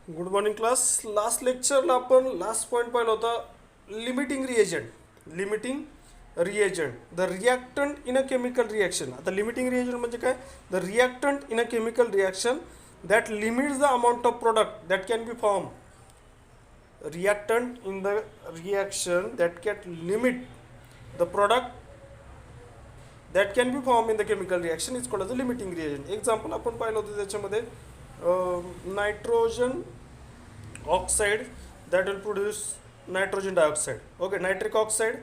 Good morning class. Last लेक्चरला आपण last point पाहिला होता, limiting reagent the reactant in a chemical reaction. आता limiting reagent म्हणजे काय? The reactant in a chemical reaction that limits the amount of product that can B form. Reactant in the reaction that can limit the product that can B form in the chemical reaction is called as a limiting reagent. Example आपण पाहिलं होतं त्याच्यामध्ये nitrogen oxide that will produce nitrogen dioxide. Okay, nitric oxide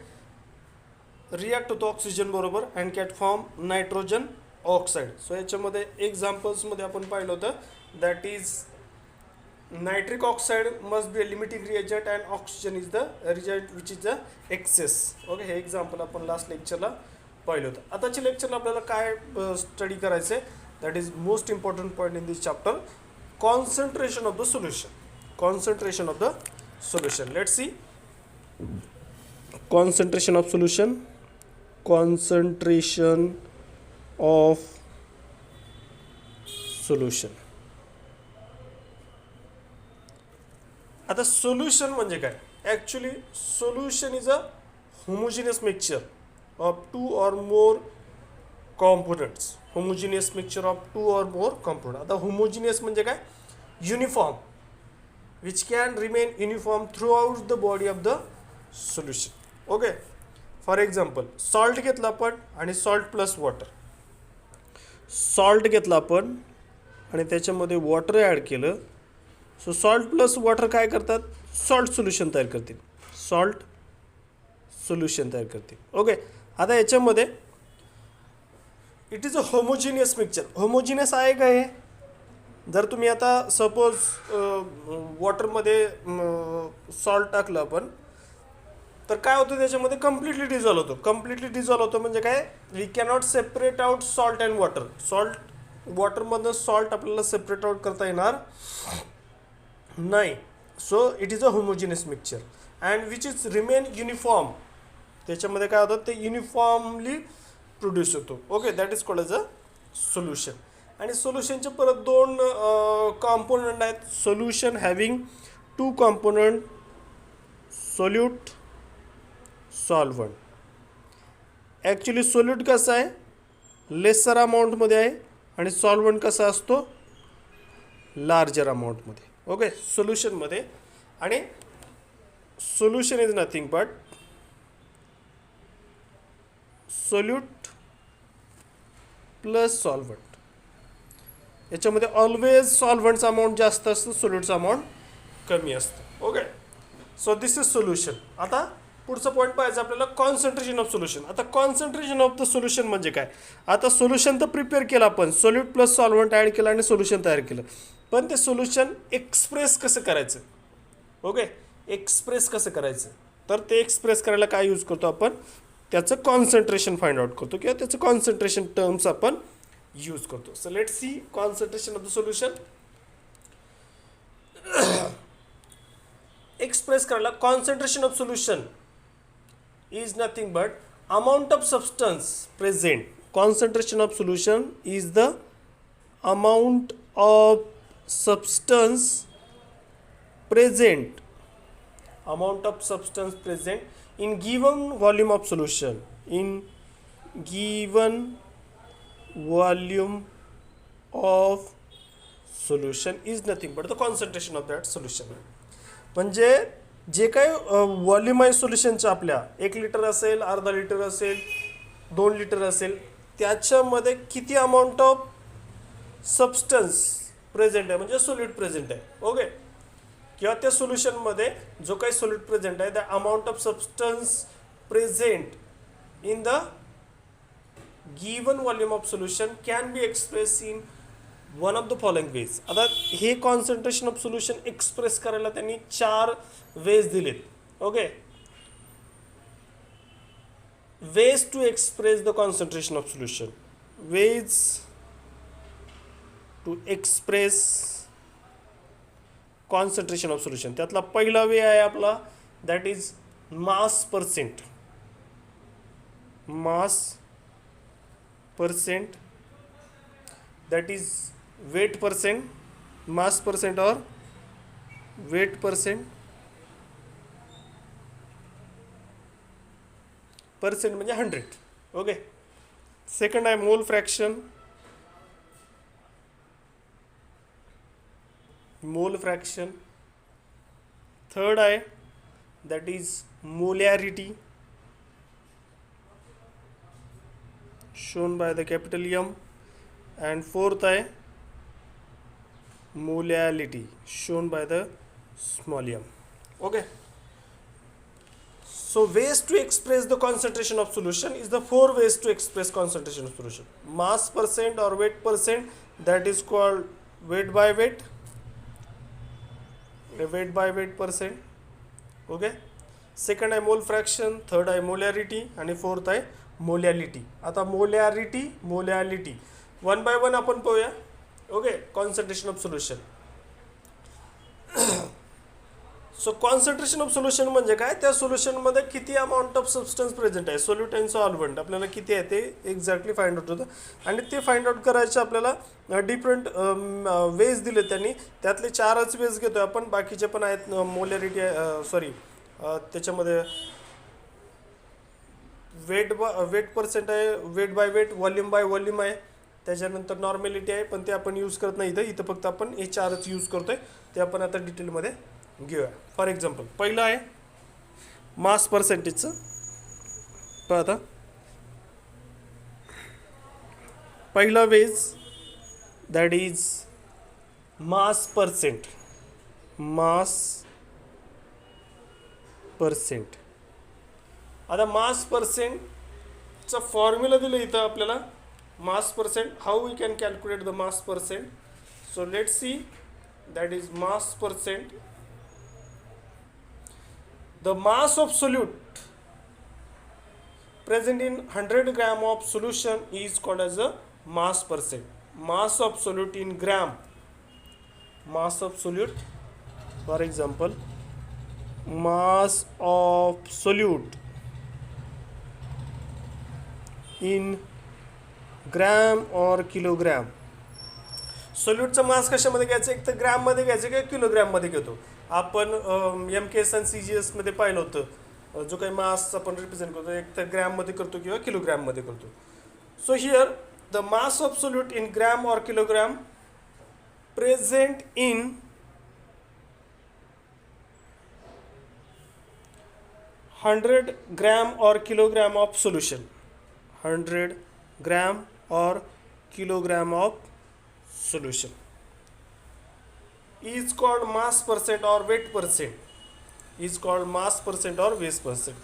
react होतो oxygen बरोबर and cat form nitrogen oxide. So याच्यामध्ये एक्झाम्पल्समध्ये आपण पाहिलं होतं that is nitric oxide must be a limiting reagent and oxygen is the reagent which is the excess. Okay, हे example आपण last लेक्चरला पाहिलं होतं. आताच्या लेक्चरला आपल्याला काय स्टडी करायचं आहे? That is most important point in this chapter, concentration of the solution. Concentration of the solution. Let's see. Concentration of solution. Concentration of solution. आता सोल्युशन म्हणजे काय? Actually solution is a homogeneous mixture of to or more components. Homogeneous mixture of to or more component. आता homogeneous म्हणजे काय? Uniform which can remain uniform throughout the body of the solution. Okay, for example salt घेतला आपण आणि salt plus water. salt घेतला आपण आणि त्याच्यामध्ये वॉटर ॲड केलं. सो सॉल्ट प्लस वॉटर काय करतात? सॉल्ट सोल्युशन तयार करतील. सॉल्ट सोल्युशन तयार करतील. ओके, आता याच्यामध्ये it is a homogeneous mixture. Homogeneous आहे का हे? जर तुम्ही आता सपोज वॉटरमध्ये सॉल्ट टाकलं आपण तर काय होतं त्याच्यामध्ये? कम्प्लिटली डिझॉल्व होतो. कम्प्लिटली डिझॉल्व होतो म्हणजे काय? We cannot separate out salt and water. Salt वॉटरमधनं सॉल्ट आपल्याला सेपरेट आउट करता येणार नाही. So it is a homogeneous mixture and which is remain uniform. त्याच्यामध्ये काय होतं? ते युनिफॉर्मली प्रोड्यूस होतो. Okay, that is called as a solution. आणि सोल्युशनचे परत दोन कॉम्पोनंट आहेत. Solution having two component, solute, solvent. Actually solute कसं आहे? लेसर अमाऊंटमध्ये आहे आणि सॉल्व्हंट कसा असतो? लार्जर अमाऊंटमध्ये. ओके, सोल्युशनमध्ये. आणि solution is nothing but solute plus solvent. याच्यामध्ये ऑलवेज सॉल्व्हंटचं अमाऊंट जास्त असतं, सोल्यूटचं अमाऊंट कमी असतं. Okay, so this is solution. आता पुढचं पॉईंट पाहायचं आपल्याला, कॉन्सन्ट्रेशन ऑफ सोल्युशन. आता कॉन्सन्ट्रेशन ऑफ द सोल्युशन म्हणजे काय? आता सोल्युशन तर प्रिपेअर केलं आपण, सोल्यूट प्लस सॉल्व्हंट ॲड केलं आणि सोल्युशन तयार केलं. पण ते सोल्युशन एक्सप्रेस कसं करायचं? ओके, एक्सप्रेस कसं करायचं? तर ते एक्सप्रेस करायला काय यूज करतो आपण? त्याचं कॉन्सन्ट्रेशन फाइंड आउट करतो किंवा त्याचं कॉन्सन्ट्रेशन टर्म्स आपण यूज करतो. So let see concentration of the solution. Express करायला concentration of solution is nothing but amount of substance present. Concentration of solution is the amount of substance present. Amount of substance present in given volume of solution. In given volume of solution is nothing but the concentration of that solution. म्हणजे जे काही volume आहे सोल्युशनचं, आपल्या 1 litre असेल, अर्धा litre असेल, 2 litre असेल, त्याच्यामध्ये किती अमाऊंट ऑफ सबस्टन्स प्रेझेंट आहे म्हणजे सोल्यूट प्रेझेंट आहे. ओके, किंवा त्या सोल्युशनमध्ये जो काही सोल्यूट प्रेझेंट आहे, the amount of substance present in the given volume of solution can be express in one of the following veg. आता हे कॉन्सन्ट्रेशन ऑफ सोल्युशन एक्सप्रेस करायला त्यांनी 4 वेज दिलेत. Okay, ways to express the concentration of solution. Ways to express concentration of solution. त्यातला पहिला way आहे आपला, that is mass percent. Mass percent, that is weight percent, mass percent और weight percent म्हणजे 100. Okay. Second आहे mole fraction. Third आहे that is molarity shown by the capital M, and fourth आहे molality shown by the small m. Okay, so ways to express the concentration of solution is the four ways to express concentration of solution. Mass percent or weight percent, that is called weight by weight percent. Okay. Second आहे mole fraction, third आहे molarity आणि fourth आहे molality. आता molality one by one आपण पाहूया. Okay. Concentration of solution. So concentration of solution म्हणजे काय, त्या सोल्युशनमध्ये किती अमाऊंट ऑफ सबस्टन्स प्रेझेंट आहे, सोल्यूट अँड सॉल्व्हंट आपल्याला किती आहे ते एक्झॅक्टली फाइंड आउट होतं. आणि ते फाइंड आउट करायचे आपल्याला डिफरंट वेज दिले त्यांनी. त्यातले 4च वेज घेतो आपण, बाकीचे पण आहेत. मोलॅरिटी त्याच्यामध्ये वेट पर्सेंट आहे, weight by weight, volume by volume आहे, त्याच्यानंतर नॉर्मॅलिटी आहे, पण ते आपण यूज करत नाही इथं फक्त आपण हे 4च यूज करतोय. ते आपण आता डिटेलमध्ये घेऊया. फॉर एक्झाम्पल पहिलं आहे मास पर्सेंटेजचं. पहा आता पहिला ways that is mass percent. आता मास पर्सेंटचा फॉर्म्युला दिलं इथं आपल्याला. Mass percent, how we can calculate the mass percent. So let's see, that is mass percent. The mass of solute present in 100 gram of solution is called as a mass percent. Mass of solute in gram. Mass of solute, for example, mass of solute in gram or kilogram. सोल्यूटचं मास कशामध्ये घ्यायचं, एक तर ग्रॅममध्ये घ्यायचं किंवा किलोग्रॅममध्ये घेतो. आपण MKS आणि CGS मध्ये पाहिलं होतं, जो काही मास आपण रिप्रेझेंट करतो एक तर ग्रॅममध्ये करतो किंवा किलोग्रॅममध्ये करतो. So here the mass of solute in gram or kilogram present in 100 gram or kilogram of solution. 100 gram or kilogram of solution is called mass percent or weight percent. Is called mass percent or weight percent.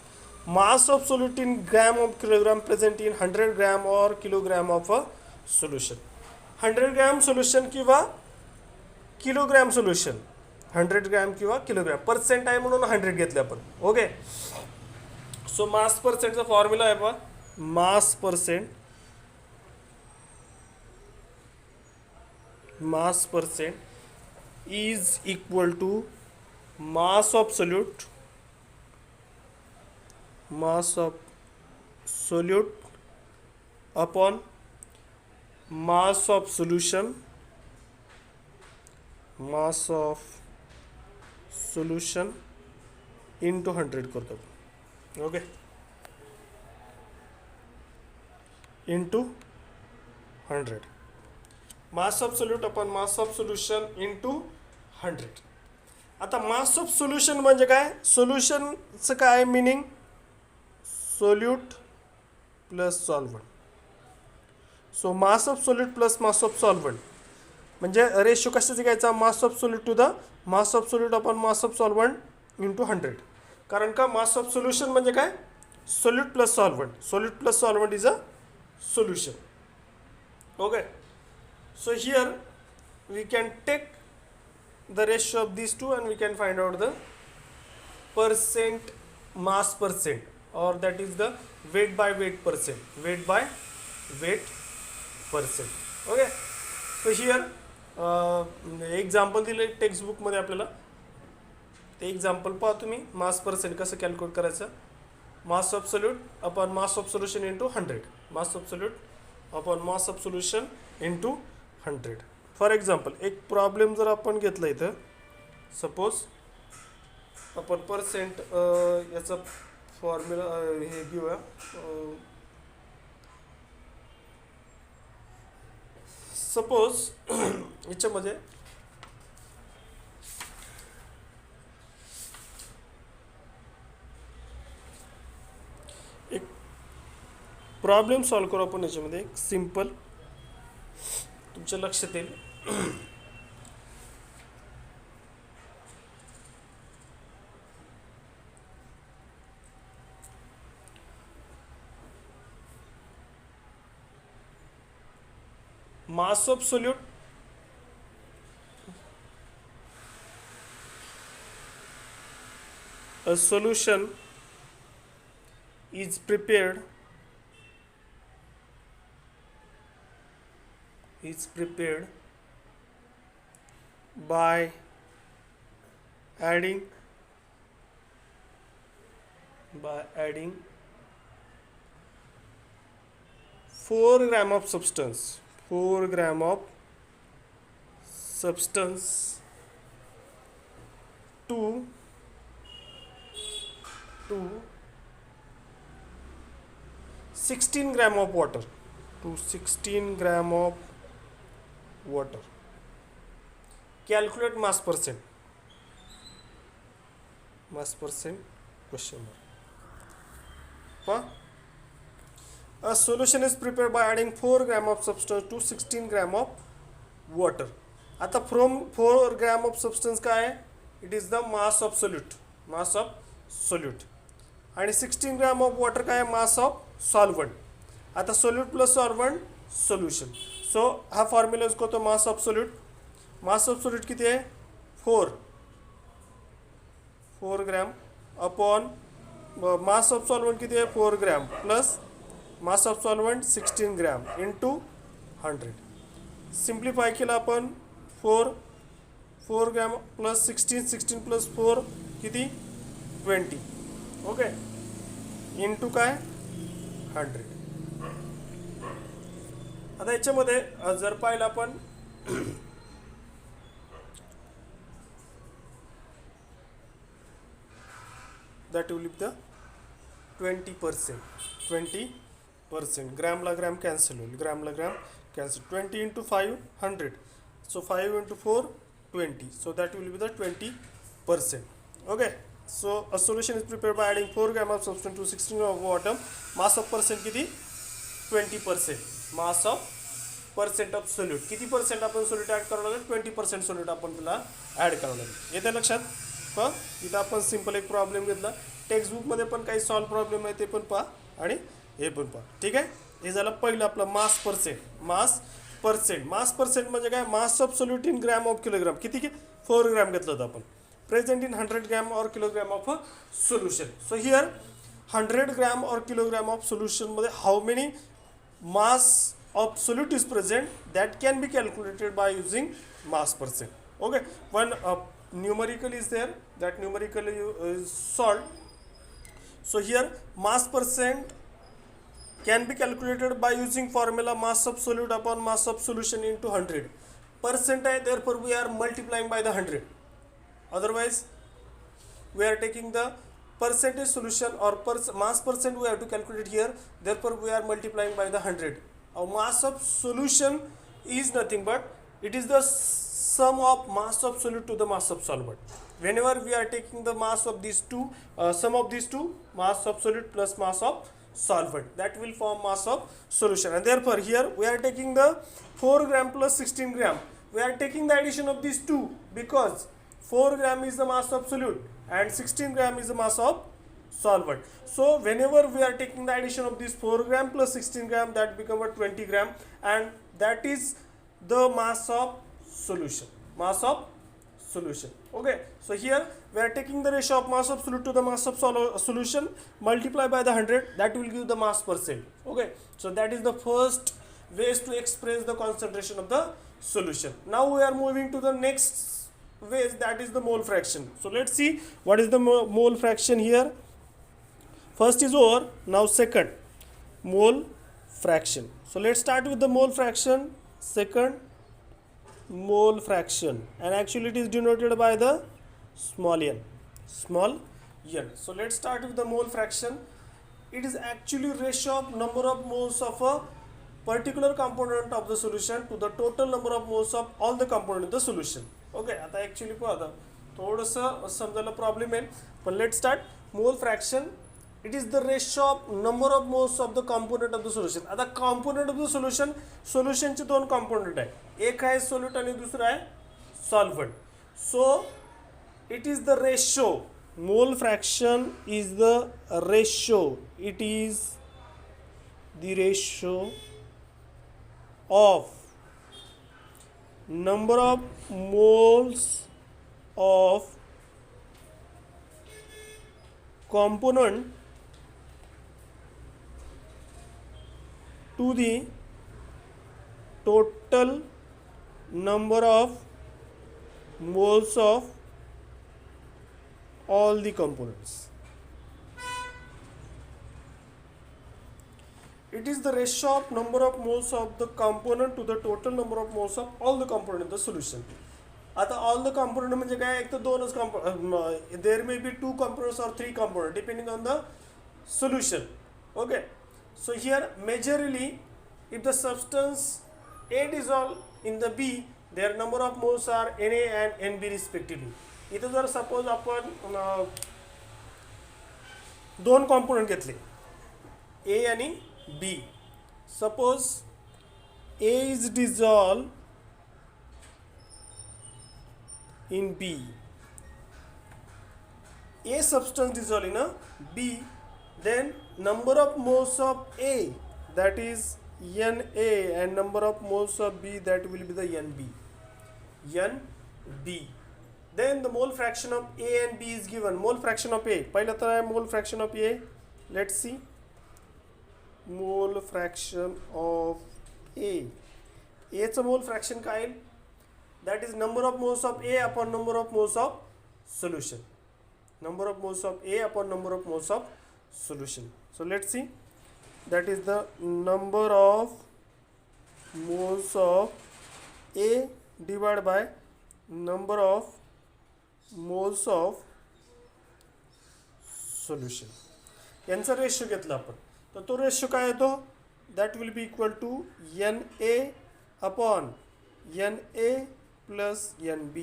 Mass of solute in gram of kilogram present in 100 gram or kilogram of a solution. 100 gram solution किंवा kilogram solution. 100 gram किंवा kilogram. Percent आहे म्हणून 100 घेतले आपण. Okay. So मास पर्सेंटचा formula आहे पहा. मास percent is equal to mass of solute upon mass of solution into 100 करतो. Okay. into 100. Mass of solute upon mass of solution into 100. आता मास ऑफ सोल्युशन म्हणजे काय, सोल्युशनचं काय meaning, solute plus solvent. So mass of solute plus mass of solvent म्हणजे ratio कशाचा घ्यायचा, mass of solute to the mass of solute upon mass of solvent into 100. कारण का मास ऑफ सोल्युशन म्हणजे काय, solute plus solvent. Solute plus solvent is a solution. Okay. So here we can take the ratio of these two and we can find out the percent, mass percent, or that is the weight by weight percent. Weight by weight percent. Okay. So here example दिले textbook मध्ये आपल्याला. ते example पहा तुम्ही. मास percent कसं calculate करायचं. मास of solute upon mass of solution into 100. Mass of solute upon mass of solution into 100. For example एक problem जर आपण घेतला इथं, सपोज आपण पर्सेंट याचा फॉर्म्युला हे घेऊया. सपोज याच्यामध्ये एक प्रॉब्लेम सॉल्व करू आपण. याच्यामध्ये एक सिंपल तुमच्या लक्षात येईल. mass of solute a solution is prepared by adding 4 gram of substance 4 gram of substance to 16 gram of water to 16 gram of water. Calculate mass percent question mark. A solution is prepared by adding 4 gram of substance to 16 gram of water. आता from 4 gram of substance काय आहे? It is the mass of solute. आणि 16 gram of water काय आहे? Mass of solvent. आता solute plus solvent solution. So हा formula use करतो mass of solute. Mass of solute किती आहे? 4 gram upon mass of solvent किती आहे? 4 gram plus mass of solvent 16 gram into 100. Simplify केला आपण 4 gram plus 16 plus 4 किती 20. ओके इंटू काय 100. आता याच्यामध्ये जर पाहिलं आपण that will be the 20%. ग्राम ला ग्राम कॅन्सल होईल. 20 into 5 100. So 5 into 4 20. So that will be the 20%. Okay. So a solution is prepared by adding 4 gram of substance to 16 gram of water. Mass of percent किती 20%. Mass of percent of solute. किती percent आपण solute add करावं लागेल? 20% solute आपण त्याला add करावं लागेल. येते लक्षात? इथं आपण सिंपल एक प्रॉब्लेम घेतला. टेक्स्टबुकमध्ये पण काही सॉल्व प्रॉब्लेम आहे ते पण पहा आणि हे पण पहा. ठीक आहे. हे झालं पहिलं आपलं मास पर्सेंट म्हणजे काय? Mass of solute in gram of kilogram. किती 4 ग्रॅम घेतलं होतं आपण. Present in 100 gram or kilogram of solution. So here 100 gram or kilogram of सोल्युशनमध्ये how many mass of solute is present that can be calculated by using mass percent. Okay. One numerical is there, that numerical is solved. So here mass percent can be calculated by using formula mass of solute upon mass of solution into 100. Percent है, therefore we are multiplying by the 100. Otherwise we are taking the percentage solution or mass percent we have to calculate here, therefore we are multiplying by the 100. Our mass of solution is nothing but it is the sum of mass of solute to the mass of solvent. Whenever we are taking the mass of these two, sum of these two, mass of solute plus mass of solvent, that will form mass of solution. And therefore here we are taking the 4 gram plus 16 gram. We are taking the addition of these two because 4 gram is the mass of solute and 16 gram is the mass of solvent. So whenever we are taking the addition of these 4 gram plus 16 gram, that become a 20 gram, and that is the mass of solution. Okay. So here we are taking the ratio of mass of solute to the mass of solution, multiply by the 100, that will give the mass percent. Okay. So that is the first ways to express the concentration of the solution. Now we are moving to the next ways, that is the mole fraction. So let's see what is the mole fraction here. First is over. Now second, mole fraction. So let's start with the mole fraction. Second, mole fraction, and actually it is denoted by the small n, small n. So let's start with the mole fraction. It is actually ratio of number of moles of a particular component of the solution to the total number of moles of all the component in the solution. Okay, आता actually पहा थोडंसं समजायला problem आहे, पण let start. मोल fraction it is the ratio of number of moles of the component of the solution. आता component of the सोल्युशनचे दोन component आहे, एक आहे सोल्यूट आणि दुसरा आहे solvent. So it is the ratio, मोल fraction is the ratio, it is the ratio of number of moles of component to the total number of moles of all the components. It is the ratio of number of moles of the component to the total number of moles of all the component in the solution. आता all the component म्हणजे काय, एक तर दोनच component, there may be 2 components or 3 components depending on the solution. Okay, so here majorly if the substance A dissolve in the B, their number of moles are Na and Nb respectively. इथं जर suppose आपण दोन component घेतले A आणि B. Suppose A is dissolved in B. A substance dissolved in a B, then number of moles of A, that is Na, and number of moles of B, that will be the Nb. Nb. Then the mole fraction of A and B is given. Mole fraction of A. पहिला तर आहे mole fraction of A. Let's see. Mole fraction of A. A चं mole fraction काय आहे? That is number of moles of A upon number of moles of solution. Number of moles of A upon number of moles of solution. So let's see. That is the number of moles of A divided by number of moles of solution. यांचा ratio घेतला आपण, तर तो ratio काय येतो, that will be equal to Na upon Na plus Nb.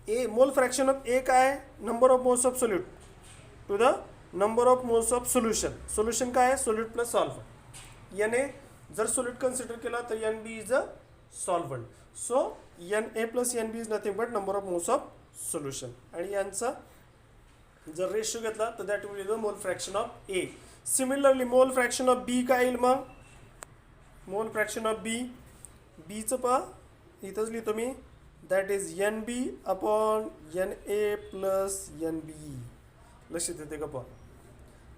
A mole fraction of A काय, number of moles of solute to the number of moles of solution. Solution काय आहे, सोल्यूट प्लस सॉल्व्हंट. Na जर solute consider केला तर Nb is a solvent. So Na plus Nb is nothing but number of moles of solution. आणि यांचा जर ratio घेतला तर that will be the mole fraction of A. Similarly mole fraction of B काय येईल मग, मोल फ्रॅक्शन ऑफ बी, बीचं पहा इथंच लिहितो मी, that is Nb upon Na plus Nb. लक्षात येते का पहा.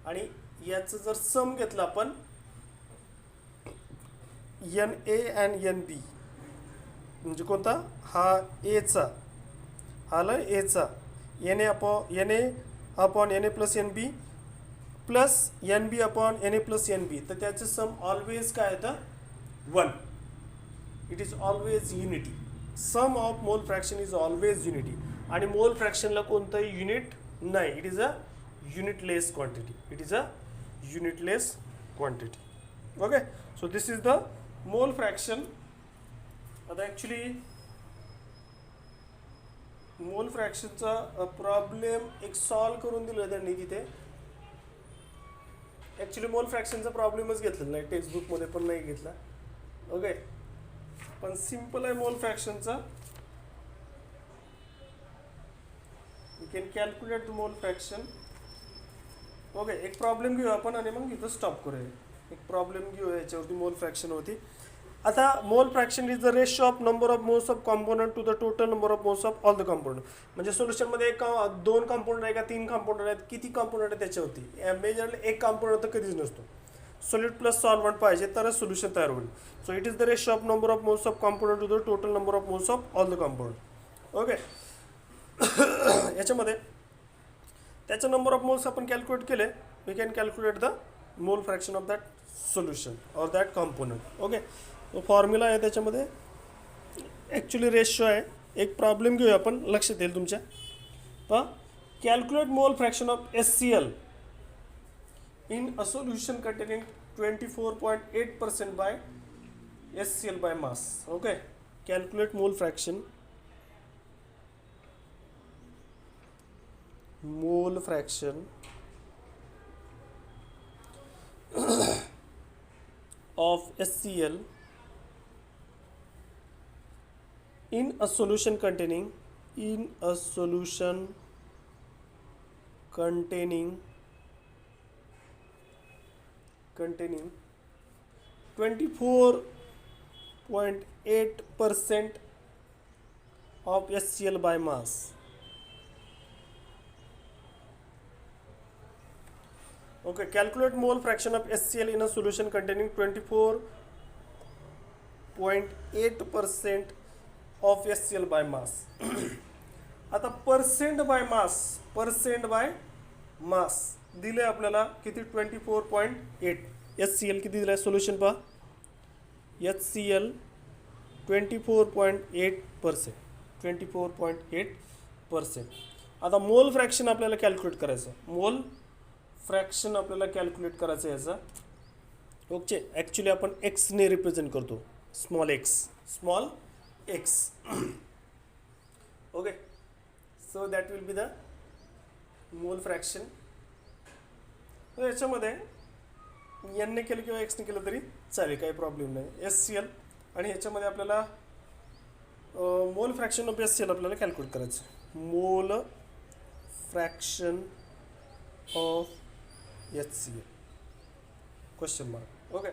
आणि याचं जर सम घेतलं आपण Na अँड Nb, म्हणजे कोणता, हा एचा, आला एचा, Na upon Na plus Nb plus Nb upon Na plus Nb, तर त्याचं सम ऑलवेज काय येतं, 1. It is always unity. Sum of mole fraction is always unity. आणि मोल फ्रॅक्शनला कोणतंही युनिट नाही, it is a unitless quantity. It is a unitless quantity. Okay, so this is the mole fraction. आता actually mole फ्रॅक्शनचा problem एक solve करून दिला त्यांनी तिथे. ॲक्च्युली मोल फ्रॅक्शनचा प्रॉब्लेमच घेतलेला नाही, टेक्स्टबुकमध्ये पण नाही घेतला. ओके, पण सिम्पल आहे मोल फ्रॅक्शनचा. You can calculate the mole fraction. Okay, एक प्रॉब्लेम घेऊ आपण आणि मग इथं स्टॉप करूया. एक प्रॉब्लेम घेऊ याच्यावरती, मोल फ्रॅक्शन होती. आता mole fraction is the ratio of number of moles of component to the total number of moles of all the component. म्हणजे सोल्युशनमध्ये एक 2 कॉम्पोनंट आहे का 3 कॉम्पोनंट आहेत, किती कॉम्पोनंट आहे त्याच्यावरती. मेजरली एक कॉम्पोनंट तर कधीच नसतो. सोल्यूट प्लस सॉल्व्हंट पाहिजे तरच सोल्युशन तयार होईल. So it is the ratio of number of moles of component to the total number of moles of all the component. Okay, याच्यामध्ये त्याचं नंबर ऑफ मोल्स आपण कॅल्क्युलेट केले, we can calculate the mole fraction of that solution or that component. Okay, तो formula आहे त्याच्यामध्ये, actually ratio आहे एक problem घेऊया आपण, लक्षात येईल तुमच्या. पहा, calculate mole fraction of HCl in a solution containing 24.8% by HCl by mass. Okay, calculate mole fraction of HCl in a solution containing 24.8% of HCl by mass. Okay, calculate mole fraction of HCl in a solution containing 24.8% of HCl by mass. आता percent by mass दिले आपल्याला किती, 24.8. HCl किती दिलं आहे solution पहा, HCl 24.8%. आता mole fraction आपल्याला कॅल्क्युलेट करायचं, मोल फ्रॅक्शन आपल्याला कॅल्क्युलेट करायचं याचा. ओके, ॲक्च्युली आपण एक्सने रिप्रेझेंट करतो, small x. Okay, so that will be the mole fraction. तर याच्यामध्ये एनने केलं किंवा एक्सने केलं तरी चालेल, काही प्रॉब्लेम नाही. HCl आणि ह्याच्यामध्ये आपल्याला मोल फ्रॅक्शन ऑफ HCl आपल्याला कॅल्क्युलेट करायचं. मोल fraction of HCl question mark. Okay,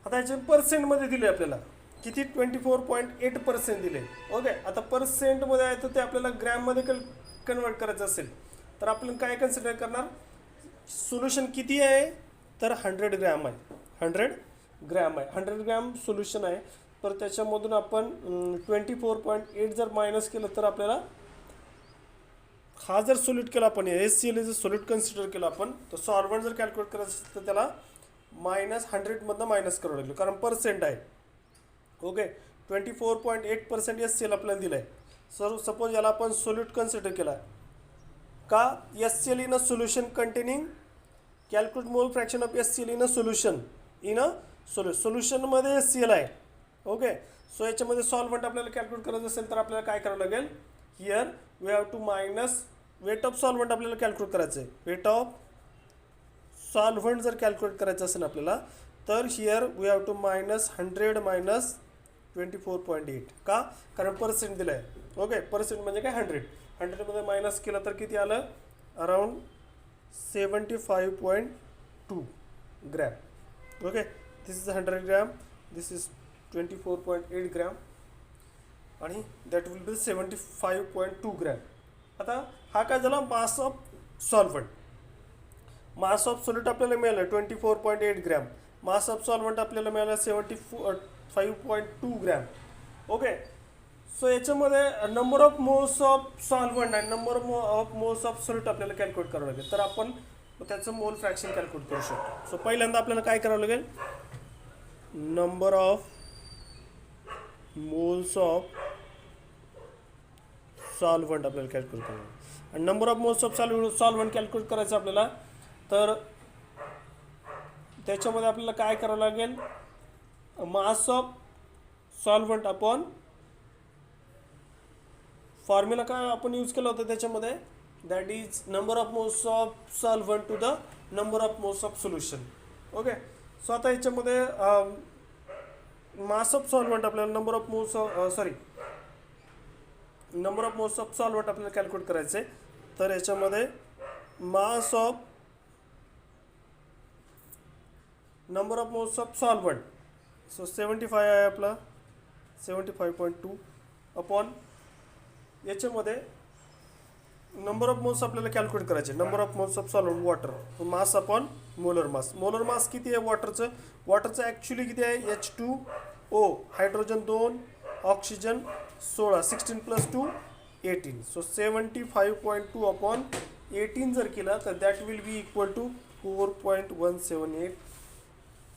आता याचे पर्सेंटमध्ये दिले आपल्याला किती, 24.8% दिले. ओके, आता पर्सेंटमध्ये आहे तर ते आपल्याला ग्रॅममध्ये कन्वर्ट करायचं असेल तर आपण काय कन्सिडर करणार, सोल्युशन किती आहे तर 100 ग्रॅम आहे. 100 ग्रॅम सोल्युशन आहे, तर त्याच्यामधून आपण 24.8 जर मायनस केलं तर आपल्याला हा जर सोल्यूट केला आपण, HCl जर सोल्यूट कन्सिडर केला आपण, तर सॉल्व्हंट जर कॅल्क्युलेट करायचं असेल तर त्याला -100 मायनस करावं लागेल, कारण पर्सेंट आहे. ओके, 24.8% HCl आपल्याला दिलं आहे. सर सपोज याला आपण सोल्यूट कन्सिडर केला का, HCl in a solution containing, calculate mole fraction of HCl in a solution, सोल्युशनमध्ये HCl आहे. ओके, सो याच्यामध्ये सॉल्व्हंट आपल्याला कॅल्क्युलेट करायचं असेल तर आपल्याला काय करावं लागेल, here we have to minus weight of solvent आपल्याला कॅल्क्युलेट करायचं आहे. वेट ऑफ सॉल्व्हंट जर कॅल्क्युलेट करायचं असेल आपल्याला तर here we have to minus 100 minus 24.8. का, कारण पर्सेंट दिलं आहे. ओके, पर्सेंट म्हणजे काय, 100मध्ये मायनस केलं तर किती आलं, around 75.2 gram. Okay, this is 100 gram, this is 24.8 gram आणि दॅट विल बी 75.2 ग्रॅम. आता हा काय झाला, मास of solvent. Mass of solute आपल्याला मिळालं 24.8 ग्रॅम, मास ऑफ सॉल्व्हंट आपल्याला मिळालं 75.2 ग्रॅम. ओके, सो याच्यामध्ये number of moles of solvent आणि number of moles of solute आपल्याला कॅल्क्युलेट करावं लागेल, तर आपण त्याचं मोल फ्रॅक्शन कॅल्क्युलेट करू शकतो. सो पहिल्यांदा आपल्याला काय करावं लागेल, number of moles of solvent आपल्याला कॅल्क्युलेट करावं लागेल. आणि number of moles of solvent calculate करायचं आपल्याला, तर त्याच्यामध्ये आपल्याला काय करावं लागेल, mass of solvent upon formula काय आपण यूज केला होता त्याच्यामध्ये, that is number of moles of solvent to the number of moles of solution. Okay, so आता याच्यामध्ये मास ऑफ सॉल्व्हंट आपल्याला number of moles of solvent आपल्याला कॅल्क्युलेट करायचं आहे. तर याच्यामध्ये mass of number of moles of solvent, so 75 आहे आपला, 75.2 अपॉन याच्यामध्ये नंबर ऑफ मोल्स आपल्याला कॅल्क्युलेट करायचे, number of moles of solvent water, mass upon molar mass. Molar mass किती आहे वॉटरचं ॲक्च्युली किती आहे, H2O, hydrogen 2, oxygen 16, 16 + 2 18. So 75.2 upon 18 जर केला तर that will be equal to 4.178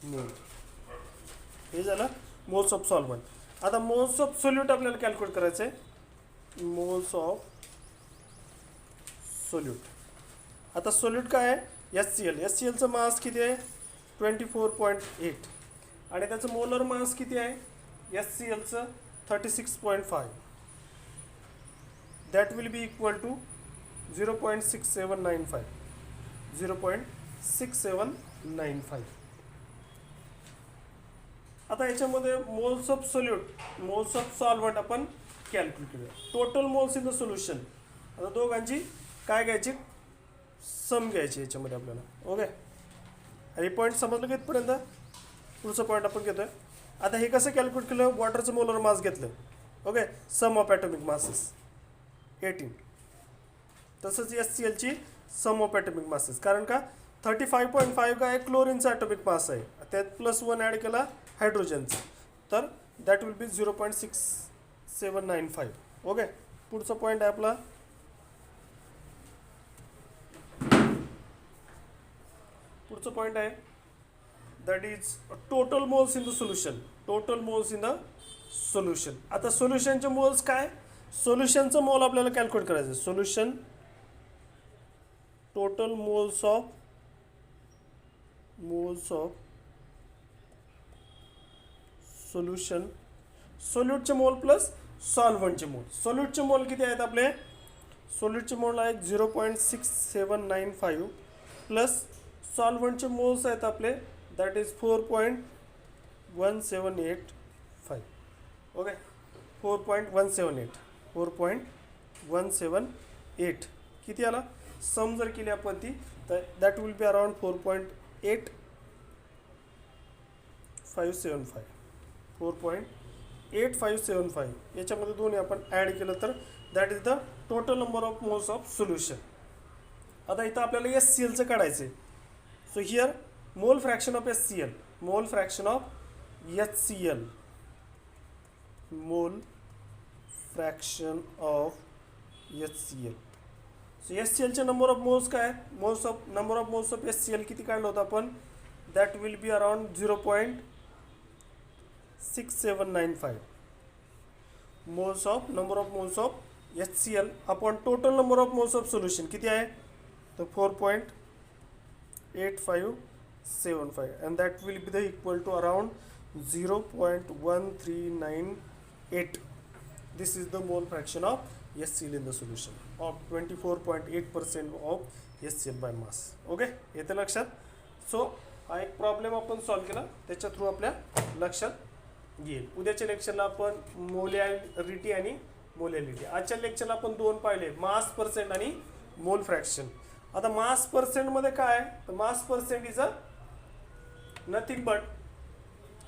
mole. हे झालं मोल्स ऑफ सॉल्व्हंट. आता मोल्स ऑफ सोल्यूट आपल्याला कॅल्क्युलेट करायचं आहे. Moles of solute. आता सोल्यूट काय आहे? HCl. HClचं मास किती आहे? 24.8 आणि त्याचं मोलर मास किती आहे? HClचं 36.5. That will be equal to 0.6795. 0.6795. आता याच्यामध्ये moles of solute, moles of solvent आपण कॅल्क्युलेट करूया. Total moles in the solution. आता दोघांची काय घ्यायची? सम घ्यायची याच्यामध्ये आपल्याला. ओके, हे पॉईंट समजलं का इथपर्यंत? पुढचं पॉईंट आपण घेतोय. आता हे कसं कॅल्क्युलेट केलं? वॉटरचं मोलर मास घेतलं. Okay, sum of atomic masses 18. तसंच HClची सम ऑफ ॲटॉमिक मासेस. कारण का 35.5 काय क्लोरीनचा ॲटॉमिक मास आहे, त्यात +1 ॲड केला हायड्रोजनचा, तर दॅट विल बी 0.6795. ओके, पुढचा पॉईंट आहे आपला. पुढचं पॉईंट आहे that is total moles in the solution. Total moles in the solution. आता सोल्युशनचे मोल्स काय? सोल्युशनचं मोल आपल्याला कॅल्क्युलेट करायचं. Solution total moles of solution. सोल्यूटचे मोल प्लस सॉल्व्हंटचे मोल. सोल्यूटचे मोल किती आहेत आपले? सोल्यूटचे मोल आहेत 0.6795 प्लस सॉल्व्हंटचे मोल्स आहेत आपले दॅट इज 4.1785. ओके, 4.178 किती आला? सम जर केली आपण ती तर दॅट विल बी अराउंड 4.8575. 4.8575. याच्यामध्ये दोन्ही आपण ॲड केलं तर that is the total number of moles of solution. आता इथं आपल्याला HClचं काढायचं आहे. So here mole fraction of HCl. Mole fraction of HCl. Mole fraction of HCl. So HClचे नंबर ऑफ मोल्स काय? Number of moles of HCl किती काढलं होतं आपण? That will be around 0.6795. Number of moles of HCl upon total number of moles of solution किती आहे? तर 4.8575 and that will be the equal to around 0.1398. This is the mole fraction of HCl in the solution of 24.8% of HCl by mass. Okay, येते लक्षात? So हा एक problem आपण solve केला, त्याच्या थ्रू आपल्या लक्षात येईल. उद्याच्या लेक्चरला आपण मोलॅरिटी आणि मोलॅलिटी. आजच्या लेक्चरला आपण दोन पाहिले, मास पर्सेंट आणि मोल फ्रॅक्शन. आता मास पर्सेंटमध्ये काय? तर mass percent is a nothing but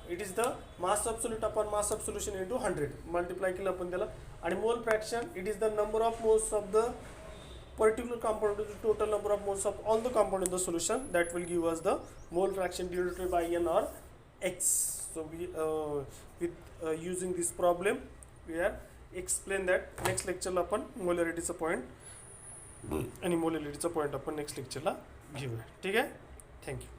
it is the mass of solute upon mass of solution into 100 multiply केलं आपण त्याला. आणि mole fraction it is the number of moles of the particular compound to the total number of moles of all the compound in the solution. That will give us the mole fraction denoted by N or X. So we using this problem we have explained that. Next lecture ला आपण molarity चा point आणि molality चा point आपण next lecture ला घेऊया. ठीक आहे? Thank you.